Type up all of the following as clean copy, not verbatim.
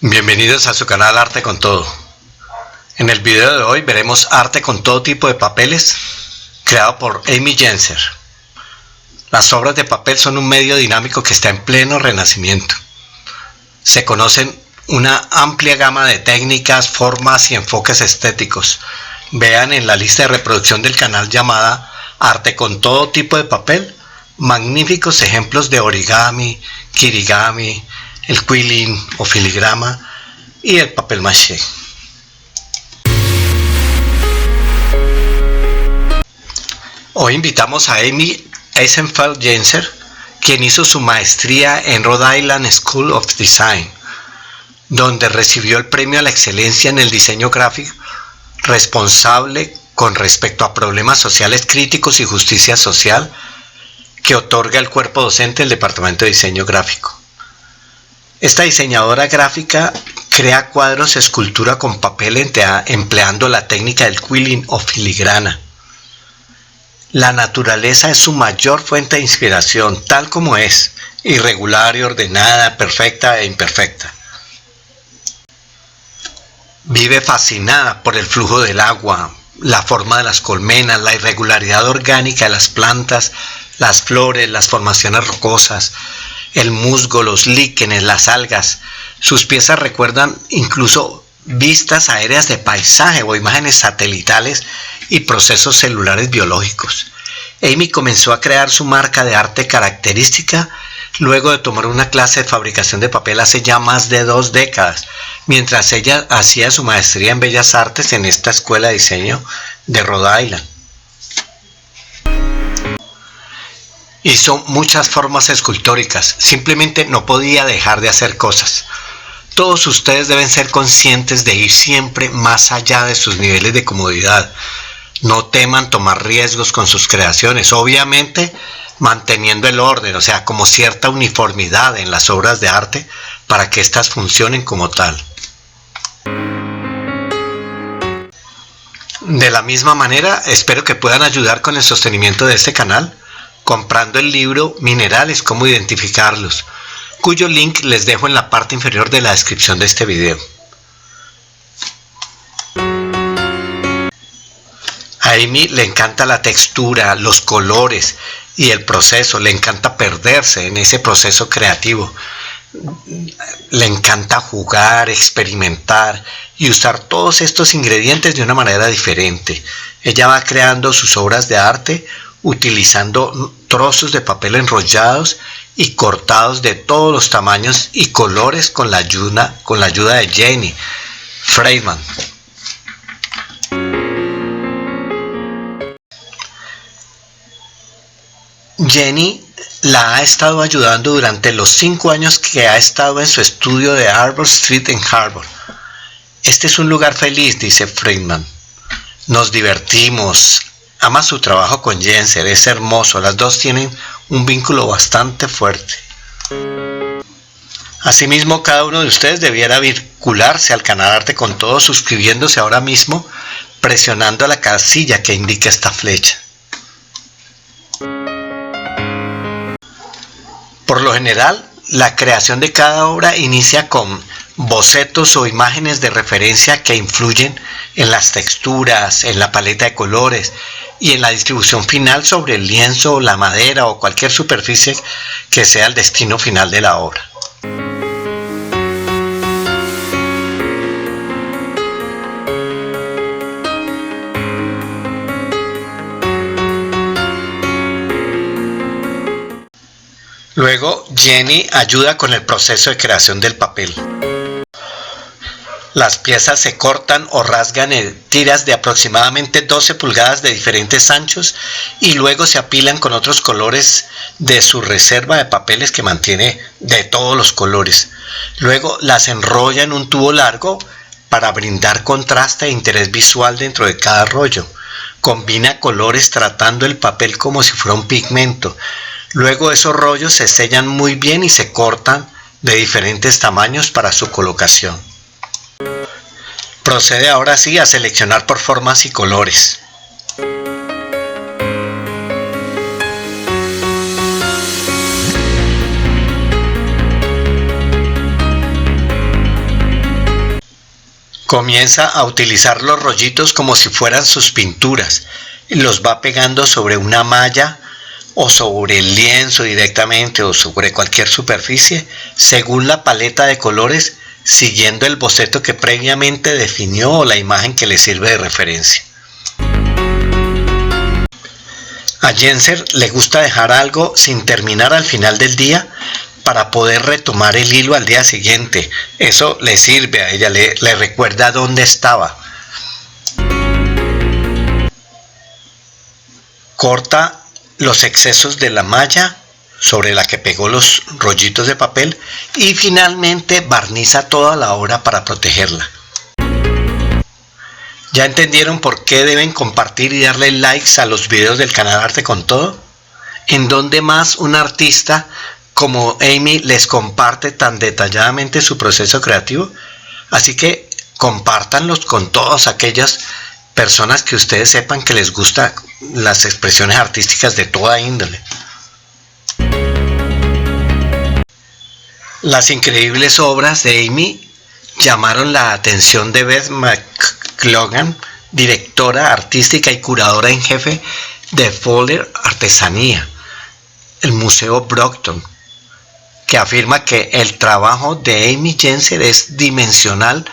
Bienvenidos a su canal Arte con Todo. En el video de hoy veremos arte con todo tipo de papeles creado por Amy Gensler. Las obras de papel son un medio dinámico que está en pleno renacimiento. Se conocen una amplia gama de técnicas, formas y enfoques estéticos. Vean en la lista de reproducción del canal llamada Arte con todo tipo de papel magníficos ejemplos de origami, kirigami, el quilling o filigrama y el papel maché. Hoy invitamos a Amy Eisenfeld-Gensler, quien hizo su maestría en Rhode Island School of Design, donde recibió el premio a la excelencia en el diseño gráfico responsable con respecto a problemas sociales críticos y justicia social que otorga el cuerpo docente del Departamento de Diseño Gráfico. Esta diseñadora gráfica crea cuadros de escultura con papel empleando la técnica del quilling o filigrana. La naturaleza es su mayor fuente de inspiración, tal como es, irregular y ordenada, perfecta e imperfecta. Vive fascinada por el flujo del agua, la forma de las colmenas, la irregularidad orgánica de las plantas, las flores, las formaciones rocosas, el musgo, los líquenes, las algas. Sus piezas recuerdan incluso vistas aéreas de paisaje o imágenes satelitales y procesos celulares biológicos. Amy comenzó a crear su marca de arte característica luego de tomar una clase de fabricación de papel hace ya más de 2 décadas, mientras ella hacía su maestría en Bellas Artes en esta escuela de diseño de Rhode Island. Hizo muchas formas escultóricas, simplemente no podía dejar de hacer cosas. Todos ustedes deben ser conscientes de ir siempre más allá de sus niveles de comodidad. No teman tomar riesgos con sus creaciones, obviamente manteniendo el orden, o sea, como cierta uniformidad en las obras de arte para que éstas funcionen como tal. De la misma manera, espero que puedan ayudar con el sostenimiento de este canal comprando el libro Minerales, cómo identificarlos, cuyo link les dejo en la parte inferior de la descripción de este video. A Amy le encanta la textura, los colores y el proceso, le encanta perderse en ese proceso creativo. Le encanta jugar, experimentar y usar todos estos ingredientes de una manera diferente. Ella va creando sus obras de arte utilizando trozos de papel enrollados y cortados de todos los tamaños y colores con la ayuda de Jenny Freidman. Jenny la ha estado ayudando durante los 5 años que ha estado en su estudio de Arbor Street en Harvard. Este es un lugar feliz, dice Freidman. Nos divertimos. Ama su trabajo con Gensler, es hermoso, las dos tienen un vínculo bastante fuerte. Asimismo, cada uno de ustedes debiera vincularse al canal Arte con Todo suscribiéndose ahora mismo, presionando la casilla que indica esta flecha. Por lo general, la creación de cada obra inicia con bocetos o imágenes de referencia que influyen en las texturas, en la paleta de colores y en la distribución final sobre el lienzo, la madera o cualquier superficie que sea el destino final de la obra. Luego, Jenny ayuda con el proceso de creación del papel. Las piezas se cortan o rasgan en tiras de aproximadamente 12 pulgadas de diferentes anchos y luego se apilan con otros colores de su reserva de papeles que mantiene de todos los colores. Luego las enrolla en un tubo largo para brindar contraste e interés visual dentro de cada rollo. Combina colores tratando el papel como si fuera un pigmento. Luego esos rollos se sellan muy bien y se cortan de diferentes tamaños para su colocación. Procede ahora sí a seleccionar por formas y colores. Comienza a utilizar los rollitos como si fueran sus pinturas. Los va pegando sobre una malla o sobre el lienzo directamente o sobre cualquier superficie, según la paleta de colores, siguiendo el boceto que previamente definió o la imagen que le sirve de referencia. A Genser le gusta dejar algo sin terminar al final del día para poder retomar el hilo al día siguiente. Eso le sirve a ella, le recuerda dónde estaba. Corta los excesos de la malla sobre la que pegó los rollitos de papel y finalmente barniza toda la obra para protegerla. ¿Ya entendieron por qué deben compartir y darle likes a los videos del canal Arte con Todo? ¿En dónde más un artista como Amy les comparte tan detalladamente su proceso creativo? Así que compártanlos con todas aquellas personas que ustedes sepan que les gustan las expresiones artísticas de toda índole. Las increíbles obras de Amy llamaron la atención de Beth McLaughlin, directora artística y curadora en jefe de Fowler Artesanía, el Museo Brockton, que afirma que el trabajo de Amy Genser es dimensional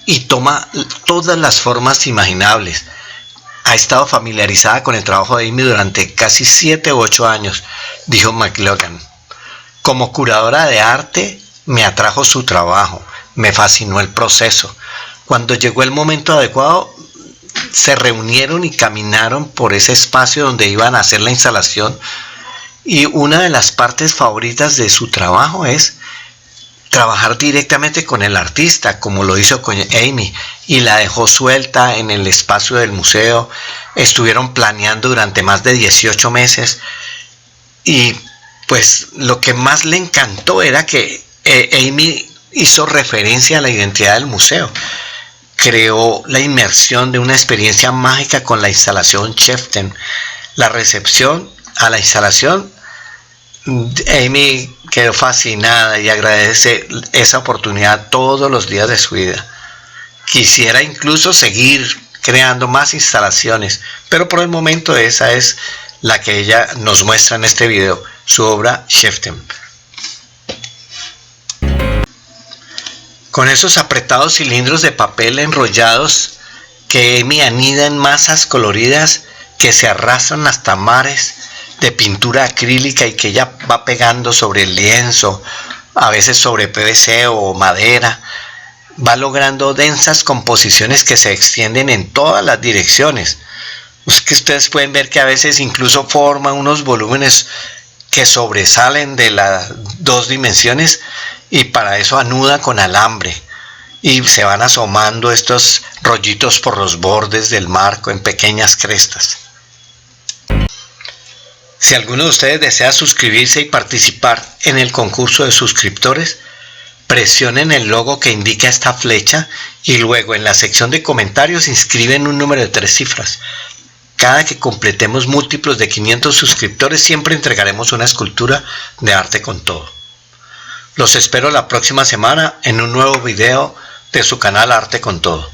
y toma todas las formas imaginables. Ha estado familiarizada con el trabajo de Amy durante casi 7 u 8 años, dijo McLaughlin. Como curadora de arte, me atrajo su trabajo, me fascinó el proceso. Cuando llegó el momento adecuado, se reunieron y caminaron por ese espacio donde iban a hacer la instalación. Y una de las partes favoritas de su trabajo es trabajar directamente con el artista, como lo hizo con Amy, y la dejó suelta en el espacio del museo. Estuvieron planeando durante más de 18 meses y pues lo que más le encantó era que Amy hizo referencia a la identidad del museo. Creó la inmersión de una experiencia mágica con la instalación Chieftain. La recepción a la instalación, Amy quedó fascinada y agradece esa oportunidad todos los días de su vida. Quisiera incluso seguir creando más instalaciones, pero por el momento esa es la que ella nos muestra en este video, su obra Chieftain. Con esos apretados cilindros de papel enrollados que Amy anida en masas coloridas que se arrastran hasta mares de pintura acrílica y que ella va pegando sobre el lienzo, a veces sobre PVC o madera, va logrando densas composiciones que se extienden en todas las direcciones. Es que ustedes pueden ver que a veces incluso forma unos volúmenes que sobresalen de las 2 dimensiones y para eso anuda con alambre y se van asomando estos rollitos por los bordes del marco en pequeñas crestas. Si alguno de ustedes desea suscribirse y participar en el concurso de suscriptores, presionen el logo que indica esta flecha y luego en la sección de comentarios inscriben un número de 3 cifras. Cada que completemos múltiplos de 500 suscriptores siempre entregaremos una escultura de Arte con Todo. Los espero la próxima semana en un nuevo video de su canal Arte con Todo.